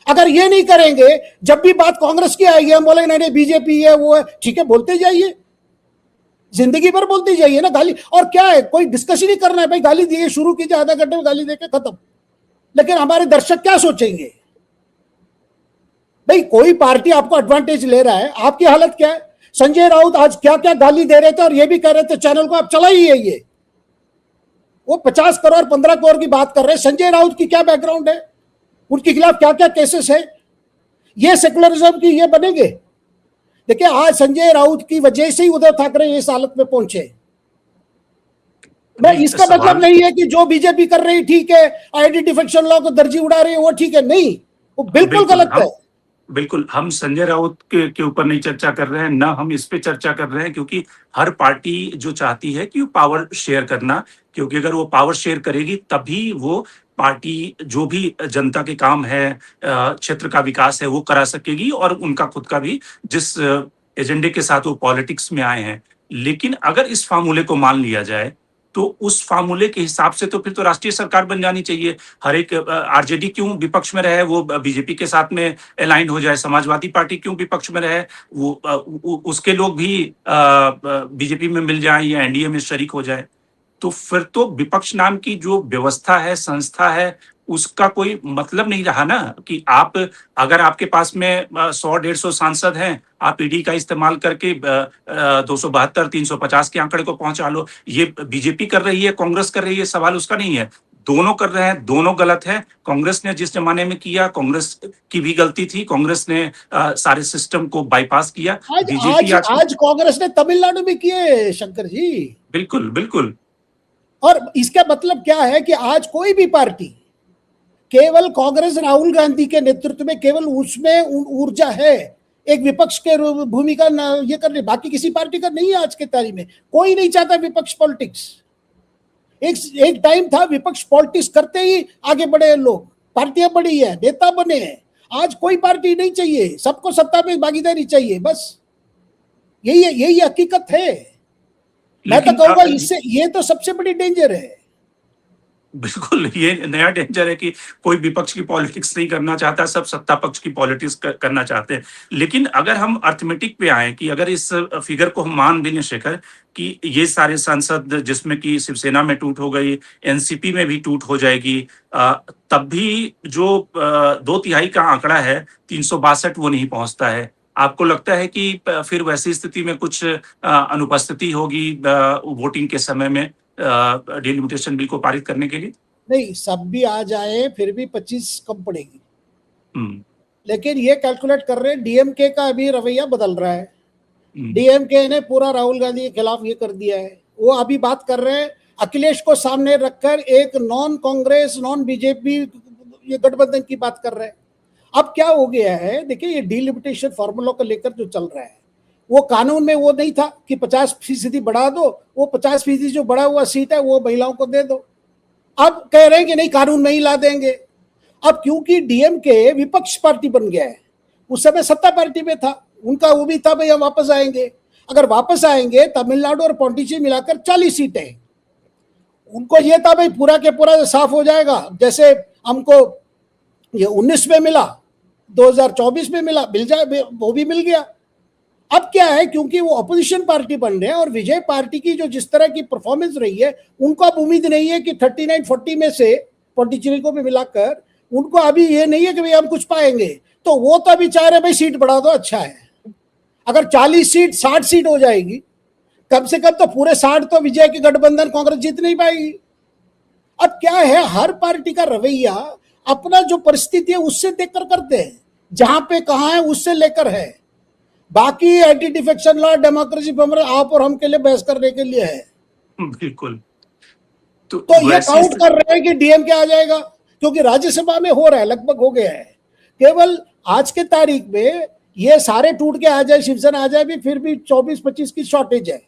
अगर ये नहीं करेंगे, जब भी बात कांग्रेस की आएगी हम बोले नहीं बीजेपी है वो है, ठीक है बोलते जाइए, जिंदगी भर बोलते जाइए ना गाली। और क्या है, कोई डिस्कशन ही करना है भाई, गाली दिए शुरू कीजिए, आधा घंटे में गाली देके खत्म। लेकिन हमारे दर्शक क्या सोचेंगे? भाई कोई पार्टी आपको एडवांटेज ले रहा है, आपकी हालत क्या है? संजय राउत आज क्या क्या गाली दे रहे थे और ये भी कह रहे थे चैनल को आप चलाइए। ये वो 50 करोड़ 15 करोड़ की बात कर रहे हैं। संजय राउत की क्या बैकग्राउंड है, उनके खिलाफ क्या क्या केसेस है? ये सेकुलरिज्म की ये बनेंगे? देखिए, आज संजय राउत की वजह से ही उद्धव ठाकरे इस हालत में पहुंचे। मैं इसका मतलब नहीं है कि जो बीजेपी कर रही ठीक है, एंटी डिफेक्शन लॉ को दर्जी उड़ा रही है वो ठीक है, नहीं, वो बिल्कुल गलत है। बिल्कुल, हम संजय राउत के ऊपर नहीं चर्चा कर रहे हैं, ना हम इस पे चर्चा कर रहे हैं, क्योंकि हर पार्टी जो चाहती है कि पावर शेयर करना, क्योंकि अगर वो पावर शेयर करेगी तभी वो पार्टी जो भी जनता के काम है, क्षेत्र का विकास है, वो करा सकेगी और उनका खुद का भी जिस एजेंडे के साथ वो पॉलिटिक्स में आए हैं। लेकिन अगर इस फार्मूले को मान लिया जाए तो उस फार्मूले के हिसाब से तो फिर तो राष्ट्रीय सरकार बन जानी चाहिए। हर एक आरजेडी क्यों विपक्ष में रहे, वो बीजेपी के साथ में अलाइन हो जाए। समाजवादी पार्टी क्यों विपक्ष में रहे, वो उसके लोग भी बीजेपी में मिल जाएं या एनडीए में शरीक हो जाए। तो फिर तो विपक्ष नाम की जो व्यवस्था है, संस्था है, उसका कोई मतलब नहीं रहा ना। कि आप, अगर आपके पास में 100-150 सांसद हैं, आप ईडी का इस्तेमाल करके 272, 350 के आंकड़े को पहुंचा लो। ये बीजेपी कर रही है, कांग्रेस कर रही है, सवाल उसका नहीं है। दोनों कर रहे हैं, दोनों गलत है। कांग्रेस ने जिस जमाने में किया, कांग्रेस की भी गलती थी। कांग्रेस ने सारे सिस्टम को बाईपास किया। आज बीजेपी आज आज कांग्रेस ने तमिलनाडु में किए शंकर जी। बिल्कुल बिल्कुल। और इसका मतलब क्या है कि आज कोई भी पार्टी, केवल कांग्रेस राहुल गांधी के नेतृत्व में केवल उसमें ऊर्जा है एक विपक्ष के भूमिका ये करने, बाकी किसी पार्टी का नहीं है। आज के तारीख में कोई नहीं चाहता विपक्ष पॉलिटिक्स। एक टाइम था विपक्ष पॉलिटिक्स करते ही आगे बढ़े लोग, पार्टियां बढ़ी है, नेता बने हैं। आज कोई पार्टी नहीं चाहिए, सबको सत्ता में भागीदारी चाहिए, बस यही हकीकत है। मैं तो कहूंगा इससे ये तो सबसे बड़ी डेंजर है। बिल्कुल, ये नया डेंजर है कि कोई विपक्ष की पॉलिटिक्स नहीं करना चाहता, सब सत्ता पक्ष की पॉलिटिक्स करना चाहते हैं। लेकिन अगर हम अर्थमेटिक पे आए कि अगर इस फिगर को हम मान भी, शेखर, कि ये सारे सांसद, जिसमें कि शिवसेना में टूट हो गई, एनसीपी में भी टूट हो जाएगी, तब भी जो 2/3 का आंकड़ा है 362 वो नहीं पहुंचता है। आपको लगता है कि फिर वैसी स्थिति में कुछ अनुपस्थिति होगी वोटिंग के समय में डिलिमिटेशन बिल को पारित करने के लिए? नहीं, सब भी आ जाए फिर भी 25 कम पड़ेगी। लेकिन ये कैलकुलेट कर रहे हैं, डीएमके का अभी रवैया बदल रहा है। डीएमके ने पूरा राहुल गांधी के खिलाफ ये कर दिया है। वो अभी बात कर रहे हैं अखिलेश को सामने रखकर एक नॉन कांग्रेस नॉन बीजेपी ये गठबंधन की बात कर रहे हैं। अब क्या हो गया है, देखिए ये डिलिमिटेशन फॉर्मूला को लेकर जो चल रहा है, वो कानून में वो नहीं था कि 50% बढ़ा दो, वो 50% जो बढ़ा हुआ सीट है वो महिलाओं को दे दो। अब कह रहे हैं कि नहीं, कानून में ही ला देंगे। अब क्योंकि डीएमके विपक्ष पार्टी बन गया है, उस समय सत्ता पार्टी में था, उनका वो भी था भाई हम वापस आएंगे। अगर वापस आएंगे, तमिलनाडु और पौंडीचेरी मिलाकर 40 सीटें, उनको ये था भाई पूरा के पूरा साफ हो जाएगा। जैसे हमको ये 19 में मिला, 2024 में मिल जाए, वो भी मिल गया। अब क्या है, क्योंकि वो अपोजिशन पार्टी बन रहे हैं और विजय पार्टी की जो जिस तरह की परफॉर्मेंस रही है, उनको अब उम्मीद नहीं है कि 39-40 में से पौंडीचेरी को भी मिलाकर, उनको अभी ये नहीं है कि भाई हम कुछ पाएंगे। तो वो तो अभी चाह रहे भाई सीट बढ़ा दो, अच्छा है। अगर 40 सीट 60 सीट हो जाएगी, कम से कम तो पूरे 60 तो विजय के गठबंधन कांग्रेस जीत नहीं पाएगी। अब क्या है, हर पार्टी का रवैया अपना जो परिस्थिति है उससे देखकर करते हैं, जहां पे कहां है उससे लेकर है। बाकी एंटी डिफेक्शन लॉ, डेमोक्रेसी आप और हम के लिए बहस करने के लिए है। बिल्कुल। तो ये काउंट कर रहे हैं कि डीएमके आ जाएगा, क्योंकि राज्यसभा में हो रहा है, लगभग हो गया है। केवल आज के तारीख में ये सारे टूट के आ जाए, शिवसेना आ जाए भी, फिर भी 24-25 की शॉर्टेज है।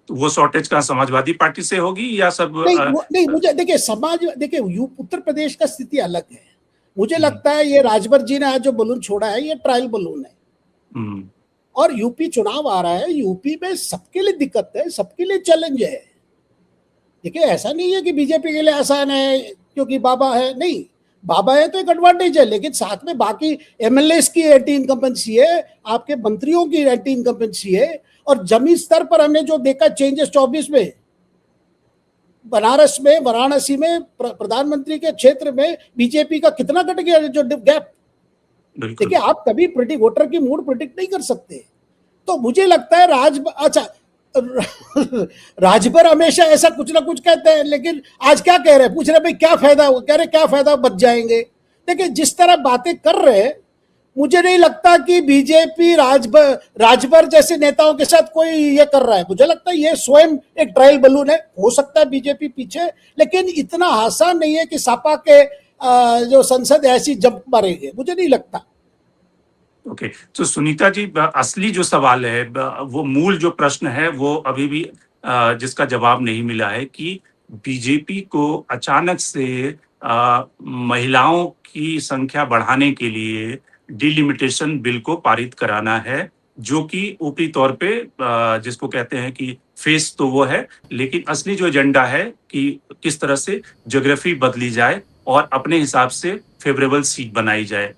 तो वो शॉर्टेज का समाजवादी पार्टी से होगी या सब? नहीं, मुझे देखिए उत्तर प्रदेश का स्थिति अलग है। मुझे लगता है ये राजभर जी ने आज जो बलून छोड़ा है, ये ट्रायल बलून है। और यूपी चुनाव आ रहा है, यूपी में सबके लिए दिक्कत है, सबके लिए चैलेंज है। देखिए ऐसा नहीं है कि बीजेपी के लिए आसान है क्योंकि बाबा है, नहीं, बाबा है तो एक एडवांटेज है, लेकिन साथ में बाकी एमएलएस की एंटी इनकम्बेंसी है, आपके मंत्रियों की एंटी इनकम्बेंसी है। और जमीन स्तर पर हमने जो देखा चेंजेस 24 में, बनारस में, वाराणसी में, प्रधानमंत्री के क्षेत्र में बीजेपी का कितना घट गया जो गैप। देखिए आप कभी वोटर की मूड प्रिडिक्ट नहीं कर सकते। तो मुझे लगता है राजभर हमेशा ऐसा कुछ ना कुछ कहते हैं, लेकिन आज क्या कह रहे हैं, पूछ रहे भाई क्या फायदा, कह रहे क्या फायदा, बच जाएंगे। देखिए जिस तरह बातें कर रहे हैं, मुझे नहीं लगता कि बीजेपी राजभर जैसे नेताओं के साथ कोई ये कर रहा है। मुझे लगता है ये स्वयं एक ट्रायल बलून है। हो सकता है बीजेपी पीछे, लेकिन इतना आसान नहीं है कि सपा के जो संसद ऐसी जंप मारेंगे, मुझे नहीं लगता। ओके, तो सुनीता जी, असली जो सवाल है, वो मूल जो प्रश्न है, वो अभी भी जिसका जवाब नहीं मिला है कि बीजेपी को अचानक से महिलाओं की संख्या बढ़ाने के लिए डिलिमिटेशन बिल को पारित कराना है जो कि ऊपरी तौर पे जिसको कहते हैं कि फेस तो वो है, लेकिन असली जो एजेंडा है कि किस तरह से ज्योग्राफी बदली जाए और अपने हिसाब से फेवरेबल सीट बनाई जाए।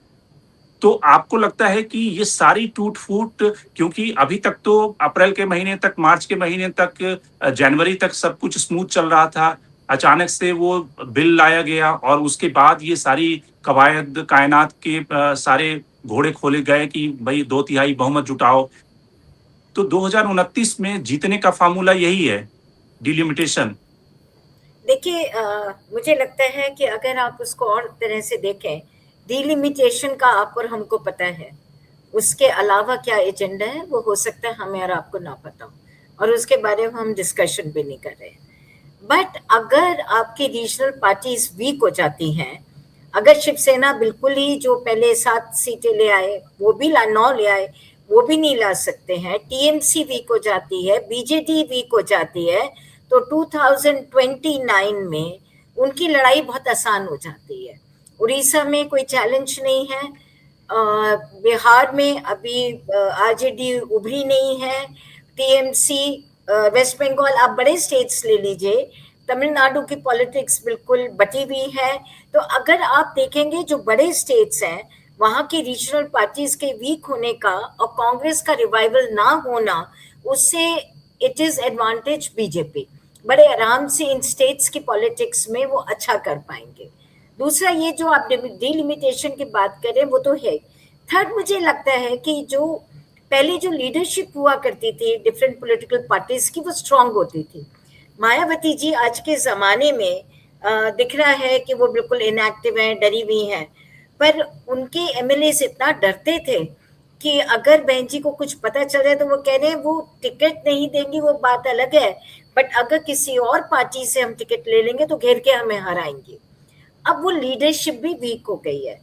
तो आपको लगता है कि ये सारी टूट-फूट, क्योंकि अभी तक तो अप्रैल के महीने तक, मार्च के महीने तक, जनवरी तक सब कुछ स्मूथ चल रहा था। अचानक से वो बिल लाया गया और उसके बाद ये सारी कवायद कायनात के सारे घोड़े खोले गए कि भई 2/3 बहुमत जुटाओ। तो 2029 में जीतने का फ़ॉर्मूला यही है, डिलिमिटेशन। देखिए मुझे लगता है कि अगर आप उसको और तरह से देखें, डिलिमिटेशन का आप और हमको पता है, उसके अलावा क्या एजेंडा है वो हो सकता है हमें और आपको ना पता हो, और उसके बारे में हम डिस्कशन भी नहीं कर रहे हैं। बट अगर आपकी रीजनल पार्टीज वीक हो जाती हैं, अगर शिवसेना बिल्कुल ही जो पहले 7 सीटें ले आए वो भी 9 ले आए, वो भी नहीं ला सकते हैं, टीएमसी वीक हो जाती है, बीजेडी वीक हो जाती है, तो 2029 में उनकी लड़ाई बहुत आसान हो जाती है। उड़ीसा में कोई चैलेंज नहीं है, बिहार में अभी आरजेडी उभरी नहीं है, टीएमसी, वेस्ट बंगाल, आप बड़े स्टेट्स ले लीजिए, तमिलनाडु की पॉलिटिक्स बिल्कुल बटी हुई है। तो अगर आप देखेंगे जो बड़े स्टेट्स हैं वहाँ की रीजनल पार्टीज के वीक होने का और कांग्रेस का रिवाइवल ना होना, उससे इट इज एडवांटेज बीजेपी, बड़े आराम से इन स्टेट्स की पॉलिटिक्स में वो अच्छा कर पाएंगे। दूसरा, ये जो आप डिलिमिटेशन की बात करें वो तो है। थर्ड, मुझे लगता है कि जो पहले जो लीडरशिप हुआ करती थी डिफरेंट पॉलिटिकल पार्टीज की, वो स्ट्रांग होती थी। मायावती जी आज के जमाने में दिख रहा है कि वो बिल्कुल इनएक्टिव हैं, डरी हुई हैं, पर उनके एमएलए इतना डरते थे कि अगर बहन जी को कुछ पता चल रहा है तो वो कह रहे हैं वो टिकट नहीं देंगी, वो बात अलग है, बट अगर किसी और पार्टी से हम टिकट ले लेंगे तो घेर के हमें हराएंगे। अब वो लीडरशिप भी वीक हो गई है।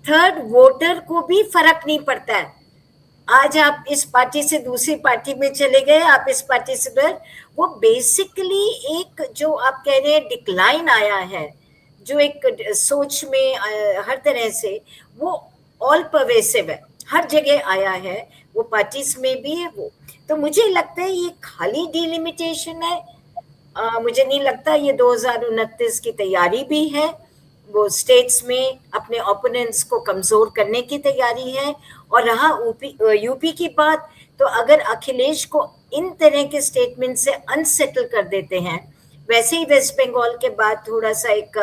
थर्ड, वोटर को भी फर्क नहीं पड़ता है। आज आप इस पार्टी से दूसरी पार्टी में चले गए, आप इस पार्टी से उधर, वो बेसिकली एक जो आप कह रहे हैं डिक्लाइन आया है, जो एक सोच में हर तरह से वो ऑल परवेसिव है, हर जगह आया है, वो पार्टीज में भी है वो। तो मुझे लगता है ये खाली डिलिमिटेशन है, मुझे नहीं लगता ये 2029 की तैयारी भी है, वो स्टेट्स में अपने ओपोनेंट्स को कमजोर करने की तैयारी है। और रहा यूपी की बात, तो अगर अखिलेश को इन तरह के स्टेटमेंट से अनसेटल कर देते हैं, वैसे ही वेस्ट बंगाल के बाद थोड़ा सा एक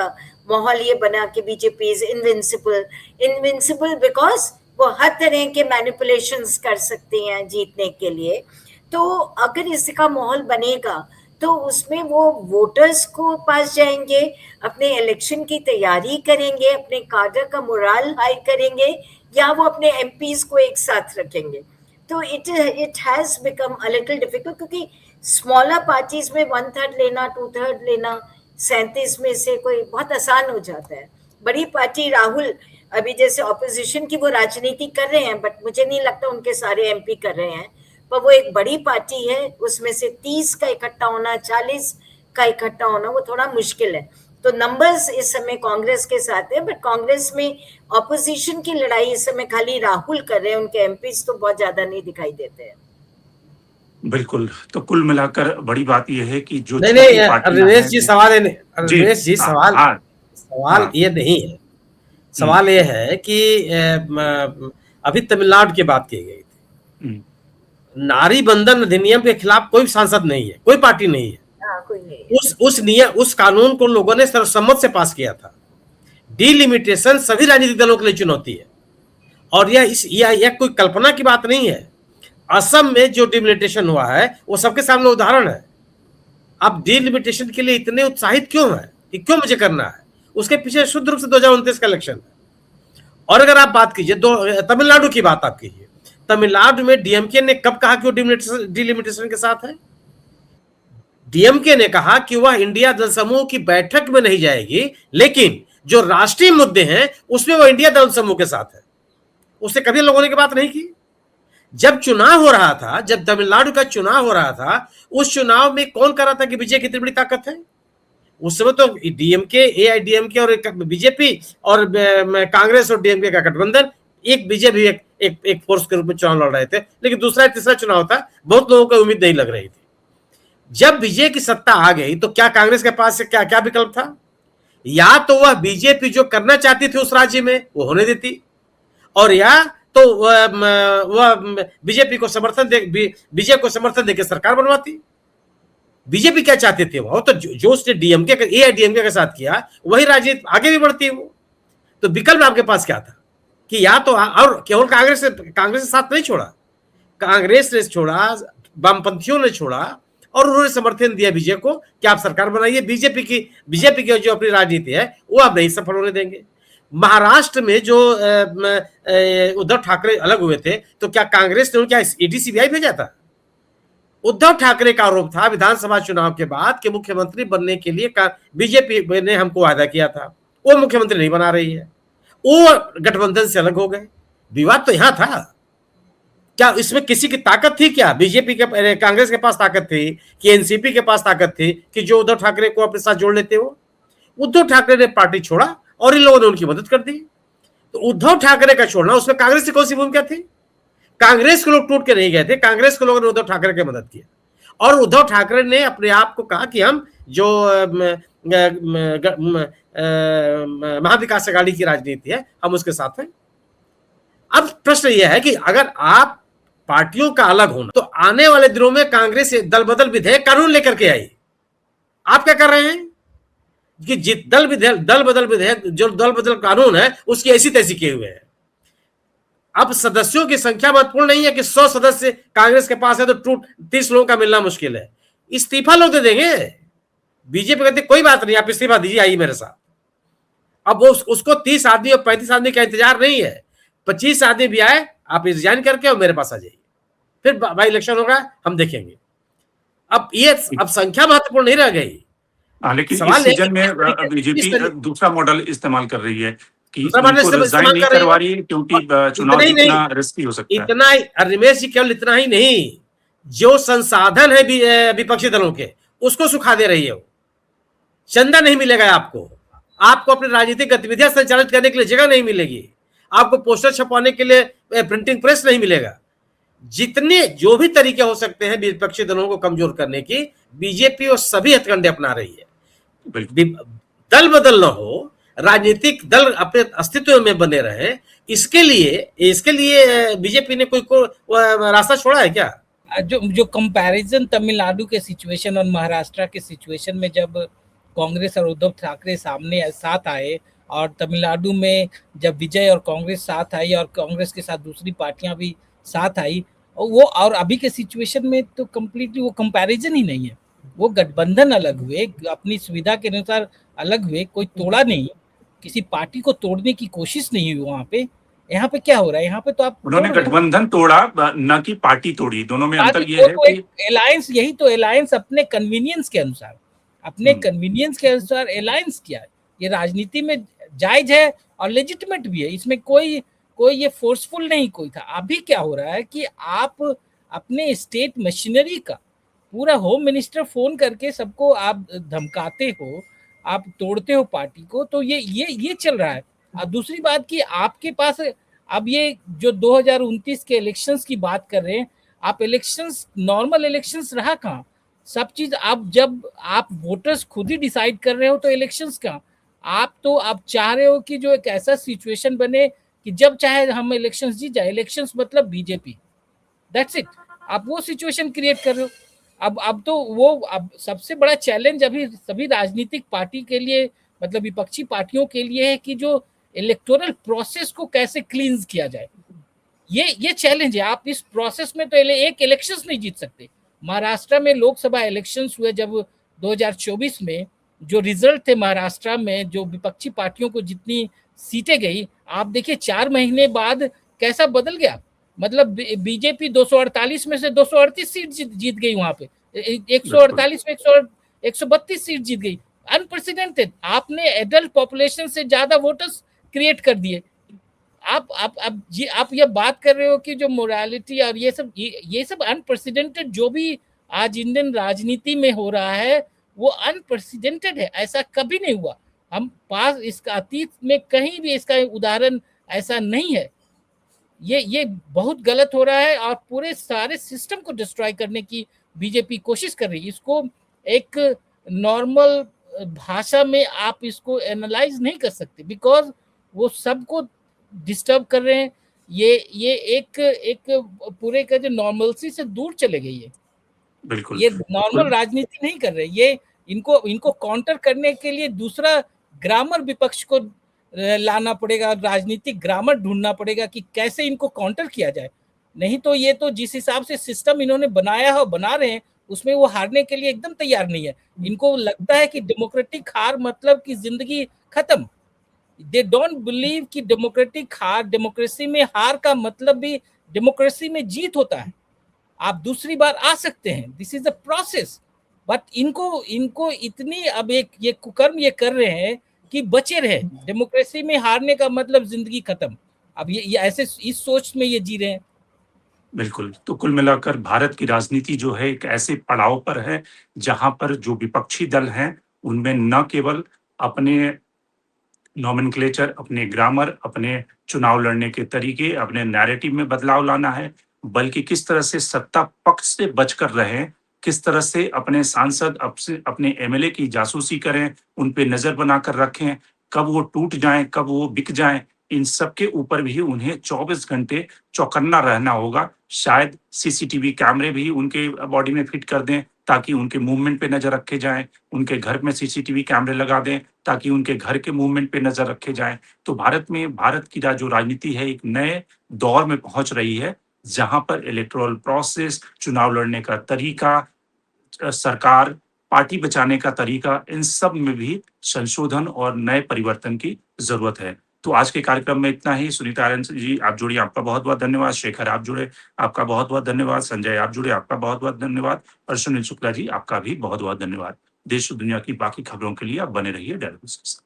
माहौल ये बना कि बीजेपी इज इनविंसिबल बिकॉज वो हर तरह के मैनिपुलेशंस कर सकती हैं जीतने के लिए। तो अगर इसका माहौल बनेगा तो उसमें वो वोटर्स को पास जाएंगे, अपने इलेक्शन की तैयारी करेंगे, अपने काडर का मोरल हाई करेंगे, या वो अपने एमपीज को एक साथ रखेंगे। तो it has become a little difficult, क्योंकि स्मॉलर पार्टीज में 1/3 लेना, 2/3 लेना 37 में से कोई बहुत आसान हो जाता है। बड़ी पार्टी राहुल अभी जैसे ऑपोजिशन की वो राजनीति कर रहे हैं, बट मुझे नहीं लगता उनके सारे एमपी कर रहे हैं, पर वो एक बड़ी पार्टी है, उसमें से 30 का इकट्ठा होना, 40 का इकट्ठा होना वो थोड़ा मुश्किल है। तो नंबर्स इस समय कांग्रेस के साथ है, बट कांग्रेस में ऑपोजिशन की लड़ाई इस समय खाली राहुल कर रहे हैं, उनके एमपीज तो बहुत ज्यादा नहीं दिखाई देते हैं। बिल्कुल, तो कुल मिलाकर बड़ी बात यह है कि जो नहीं रमेश जी सवाल है, रमेश जी हाँ, सवाल हाँ, ये नहीं है, सवाल ये है कि अभी तमिलनाडु की बात की गई थी, नारी बंधन अधिनियम के खिलाफ कोई सांसद नहीं है, कोई पार्टी नहीं है, कोई नहीं। उस कानून को लोगों ने सर्वसम्मत से पास किया था। डिलिमिटेशन सभी राजनीतिक दलों के लिए चुनौती है, और यह कोई कल्पना की बात नहीं है। असम में जो डिलिमिटेशन हुआ है वो सबके सामने उदाहरण है। आप डिलिमिटेशन के लिए इतने उत्साहित क्यों है कि क्यों मुझे करना है? उसके पीछे शुद्ध रूप से 2029 का इलेक्शन है। और अगर आप बात कीजिए तमिलनाडु की बात आप कीजिए, तमिलनाडु में डीएमके ने कब कहा कि वो डिलिमिटेशन के साथ है? डीएमके ने कहा कि वह इंडिया दल समूह की बैठक में नहीं जाएगी, लेकिन जो राष्ट्रीय मुद्दे हैं उसमें वो इंडिया दल समूह के साथ है। उससे कभी लोगों ने बात नहीं की। जब चुनाव हो रहा था, जब तमिलनाडु का चुनाव हो रहा था, उस चुनाव में कौन कर रहा था कि विजय कितनी बड़ी ताकत है? उस समय तो डीएमके, एआईडीएमके और बीजेपी और कांग्रेस और डीएमके का गठबंधन एक बीजेपी एक फोर्स के रूप में चुनाव लड़ रहे थे, लेकिन दूसरा तीसरा चुनाव था, बहुत लोगों को उम्मीद नहीं लग रही थी। जब बीजेपी की सत्ता आ गई तो क्या कांग्रेस के पास से क्या क्या विकल्प था? या तो वह बीजेपी जो करना चाहती थी उस राज्य में वो होने देती, और या तो वह बीजेपी को समर्थन देकर सरकार बनवाती। बीजेपी क्या चाहते थे? वो तो जो उसने डीएमके के साथ किया वही राजनीति आगे भी बढ़ती है। वो तो विकल्प आपके पास क्या था कि या तो, और केवल कांग्रेस से साथ नहीं छोड़ा, कांग्रेस ने छोड़ा, वामपंथियों ने छोड़ा, और उन्होंने समर्थन दिया बीजेपी को कि आप सरकार बनाइए। बीजेपी की जो अपनी राजनीति है वो आप नहीं सफल होने देंगे। महाराष्ट्र में जो उद्धव ठाकरे अलग हुए थे तो क्या कांग्रेस ने क्या ईडी सीबीआई भेजा था? उद्धव ठाकरे का आरोप था विधानसभा चुनाव के बाद कि मुख्यमंत्री बनने के लिए बीजेपी ने हमको वादा किया था, वो मुख्यमंत्री नहीं बना रही है, वो गठबंधन से अलग हो गए। विवाद तो यहां था। क्या इसमें किसी की ताकत थी? क्या बीजेपी के कांग्रेस के पास ताकत थी कि एनसीपी के पास ताकत थी कि जो उद्धव ठाकरे को अपने साथ जोड़ लेते हो? उद्धव ठाकरे ने पार्टी छोड़ा और इन लोगों ने उनकी मदद कर दी। तो उद्धव ठाकरे का छोड़ना, उसमें कांग्रेस की कौन सी भूमिका थी? कांग्रेस के लोग टूट के नहीं गए थे, कांग्रेस के लोगों ने उद्धव ठाकरे की मदद की, और उद्धव ठाकरे ने अपने आप को कहा कि हम जो महाविकास अघाड़ी की राजनीति है हम उसके साथ हैं। अब प्रश्न यह है कि अगर आप पार्टियों का अलग होना, तो आने वाले दिनों में कांग्रेस दल बदल विधेयक कानून लेकर के आई। आप क्या कर रहे हैं कि दल बदल विधेयक, जो दल बदल कानून है उसकी ऐसी तैसी किए हुए हैं। अब सदस्यों की संख्या महत्वपूर्ण नहीं है कि 100 सदस्य कांग्रेस के पास है तो 30 लोगों का मिलना मुश्किल है। इस्तीफा लोग दे देंगे। बीजेपी कहते कोई बात नहीं, आप इस्तीफा दीजिए, आइए मेरे साथ। अब वो उसको 30 आदमी और 35 आदमी का इंतजार नहीं है, 25 आदमी भी आए, आप रिजाइन करके और मेरे पास आ जाइए, फिर बाई इलेक्शन होगा, हम देखेंगे। अब संख्या महत्वपूर्ण नहीं रह गई। लेकिन इस सीजन में बीजेपी दूसरा मॉडल इस्तेमाल कर रही है कि उनको रिजाइन नहीं करवा रही है क्योंकि चुनाव इतना रिस्की हो सकता है। इतना ही रमेश जी, केवल इतना ही नहीं, जो संसाधन है विपक्षी दलों के उसको सुखा दे रही है। वो चंदा नहीं मिलेगा आपको अपनी राजनीतिक गतिविधियां संचालित करने के लिए जगह नहीं मिलेगी, आपको पोस्टर छपवाने के लिए प्रिंटिंग प्रेस नहीं मिलेगा। जितने जो भी तरीके हो सकते हैं विपक्षी दलों को कमजोर करने की, बीजेपी और सभी हथकंडे अपना रही है। दल बदल न हो, राजनीतिक दल अपने अस्तित्व में बने रहे, इसके लिए बीजेपी ने कोई रास्ता छोड़ा है क्या? जो कंपैरिजन तमिलनाडु के सिचुएशन और महाराष्ट्र के सिचुएशन में, जब कांग्रेस और उद्धव ठाकरे साथ आए, और तमिलनाडु में जब विजय और कांग्रेस साथ आई और कांग्रेस के साथ दूसरी पार्टियां भी साथ आई, वो और अभी के सिचुएशन में तो कंप्लीटली वो कंपैरिजन ही नहीं है। वो गठबंधन अलग हुए, अपनी सुविधा के अनुसार अलग हुए, कोई तोड़ा नहीं, किसी पार्टी को तोड़ने की कोशिश नहीं हुई वहां पे। यहाँ पे क्या हो रहा है? यहाँ पे तो आप उन्होंने गठबंधन तोड़ा, न कि पार्टी तोड़ी। दोनों में अंतर ये है कि अलायंस, यही तो अलायंस अपने कन्वीनियंस के अनुसार अलायंस किया। ये राजनीति में जायज है और लेजिटिमेट भी है, इसमें कोई ये फोर्सफुल नहीं कोई था। अभी क्या हो रहा है कि आप अपने स्टेट मशीनरी का पूरा होम मिनिस्टर फोन करके सबको आप धमकाते हो, आप तोड़ते हो पार्टी को, तो ये चल रहा है। और दूसरी बात कि आपके पास अब ये जो 2029 के इलेक्शंस की बात कर रहे हैं आप, इलेक्शंस नॉर्मल इलेक्शंस रहा कहाँ? सब चीज जब आप वोटर्स खुद ही डिसाइड कर रहे हो तो इलेक्शंस कहाँ? आप चाह रहे हो कि जो एक ऐसा सिचुएशन बने कि जब चाहे हम इलेक्शंस जीत जाए। इलेक्शंस मतलब बीजेपी, दैट्स इट। आप वो सिचुएशन क्रिएट कर रहे हो। अब सबसे बड़ा चैलेंज अभी सभी राजनीतिक पार्टी के लिए, मतलब विपक्षी पार्टियों के लिए है कि जो इलेक्टोरल प्रोसेस को कैसे क्लींस किया जाए। ये चैलेंज है। आप इस प्रोसेस में तो एक इलेक्शंस नहीं जीत सकते। महाराष्ट्र में लोकसभा इलेक्शंस हुए जब 2024 में, जो रिजल्ट थे महाराष्ट्र में, जो विपक्षी पार्टियों को जितनी सीटें गई, आप देखिए 4 महीने बाद कैसा बदल गया। मतलब बीजेपी 248 में से 238 सीट जीत गई, वहां पे 148 में 132 सीट जीत गई। अनप्रेसिडेंटेड। आपने एडल्ट पॉपुलेशन से ज्यादा वोटर्स क्रिएट कर दिए। आप ये बात कर रहे हो कि जो मोरालिटी और ये सब अनप्रेसिडेंटेड, जो भी आज इंडियन राजनीति में हो रहा है वो अनप्रेसिडेंटेड है। ऐसा कभी नहीं हुआ। हम इसका अतीत में कहीं भी इसका उदाहरण ऐसा नहीं है। ये बहुत गलत हो रहा है और पूरे सारे सिस्टम को डिस्ट्रॉय करने की बीजेपी कोशिश कर रही है। इसको एक नॉर्मल भाषा में आप इसको एनालाइज नहीं कर सकते, बिकॉज वो सबको डिस्टर्ब कर रहे हैं। ये एक पूरे का जो नॉर्मलसी से दूर चले गई है। बिल्कुल ये नॉर्मल राजनीति नहीं कर रहे, ये इनको काउंटर करने के लिए दूसरा ग्रामर विपक्ष को लाना पड़ेगा, राजनीतिक ग्रामर ढूंढना पड़ेगा कि कैसे इनको काउंटर किया जाए। नहीं तो ये तो जिस हिसाब से सिस्टम इन्होंने बनाया है और बना रहे हैं, उसमें वो हारने के लिए एकदम तैयार नहीं है। इनको लगता है कि डेमोक्रेटिक हार मतलब कि जिंदगी खत्म। दे डोंट बिलीव कि डेमोक्रेटिक हार, डेमोक्रेसी में हार का मतलब भी डेमोक्रेसी में जीत होता है। आप दूसरी बार आ सकते हैं, this is a process. But इनको इतनी अब एक ये कुकर्म ये कर रहे हैं कि बचे रहे। डेमोक्रेसी में हारने का मतलब जिंदगी खत्म। अब ये ऐसे इस सोच में ये जी रहे हैं। बिल्कुल। तो कुल मिलाकर भारत की राजनीति जो है एक ऐसे पड़ाव पर है जहां पर जो विपक्षी दल हैं उनमें न केवल अपने नोमेनक्लेचर, अपने ग्रामर, अपने चुनाव लड़ने के तरीके, अपने नैरेटिव में बदलाव लाना है, बल्कि किस तरह से सत्ता पक्ष से बचकर रहें, किस तरह से अपने सांसद अपने एमएलए की जासूसी करें, उन पे नज़र बनाकर रखें, कब वो टूट जाएँ, कब वो बिक जाएँ, इन सब के ऊपर भी उन्हें 24 घंटे चौकन्ना रहना होगा। शायद सीसीटीवी कैमरे भी उनके बॉडी में फिट कर दें, ताकि उनके मूवमेंट पे नज़र रखे जाएँ, उनके घर में सीसीटीवी कैमरे लगा दें, ताकि उनके घर के मूवमेंट पे नज़र रखे जाएँ। तो भारत की जो राजनीति है एक नए दौर में पहुँच रही है, जहाँ पर इलेक्टोरल प्रोसेस, चुनाव लड़ने का तरीका, सरकार, पार्टी बचाने का तरीका, इन सब में भी संशोधन और नए परिवर्तन की ज़रूरत है। तो आज के कार्यक्रम में इतना ही। सुनीता आर्यन जी आप जुड़ी, आपका बहुत-बहुत धन्यवाद। शेखर आप जुड़े, आपका बहुत-बहुत धन्यवाद। संजय आप जुड़े, आपका बहुत-बहुत धन्यवाद। और सुनील शुक्ला जी आपका भी बहुत-बहुत धन्यवाद। देश और दुनिया की बाकी खबरों के लिए आप बने रहिए डेली न्यूज़ के साथ।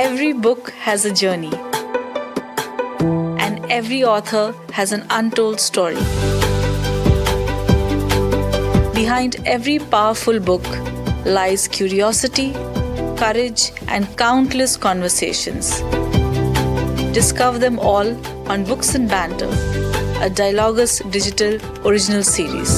Every book has a journey, and every author has an untold story. Behind every powerful book lies curiosity, courage, and countless conversations. Discover them all on Books and Banter, a Dialogus Digital original series.